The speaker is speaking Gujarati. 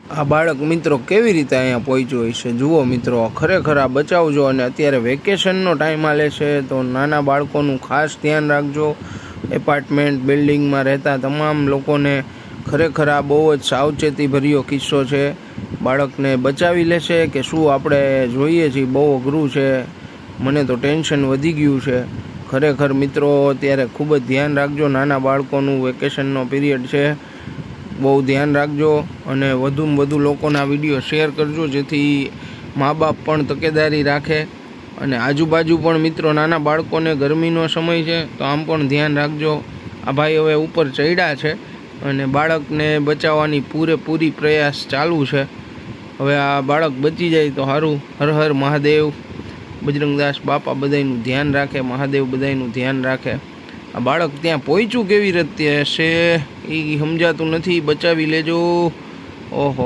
આ બાળક મિત્રો કેવી રીતે અહીંયા પહોંચ્યું હશે જુઓ મિત્રો, ખરેખર આ બચાવજો. અને અત્યારે વેકેશનનો ટાઈમ આલે છે તો નાના બાળકોનું ખાસ ધ્યાન રાખજો. એપાર્ટમેન્ટ બિલ્ડિંગમાં રહેતા તમામ લોકોને ખરેખર આ બહુ જ સાવચેતીભર્યો કિસ્સો છે. બાળકને બચાવી લેશે કે શું આપણે જોઈએ છીએ, બહુ અઘરું છે. મને તો ટેન્શન વધી ગયું છે ખરેખર મિત્રો. અત્યારે ખૂબ જ ધ્યાન રાખજો, નાના બાળકોનું વેકેશનનો પીરિયડ છે, બહુ ધ્યાન રાખજો. અને વધુમાં વધુ લોકોને આ વિડીયો શેર કરજો જેથી મા બાપ પણ તકેદારી રાખે. અને આજુબાજુ પણ મિત્રો નાના બાળકોને ગરમીનો સમય છે તો આમ પણ ધ્યાન રાખજો. આ ભાઈ હવે ઉપર ચડ્યા છે અને બાળકને બચાવવાની પૂરેપૂરી પ્રયાસ ચાલુ છે. હવે આ બાળક બચી જાય તો સારું. હર હર મહાદેવ. બજરંગદાસ બાપા બધાયનું ધ્યાન રાખે, મહાદેવ બધાયનું ધ્યાન રાખે. આ બાળક ત્યાં પહોંચ્યું કેવી રીતે હશે એ સમજાતું નથી. બચાવી લેજો. ઓહો.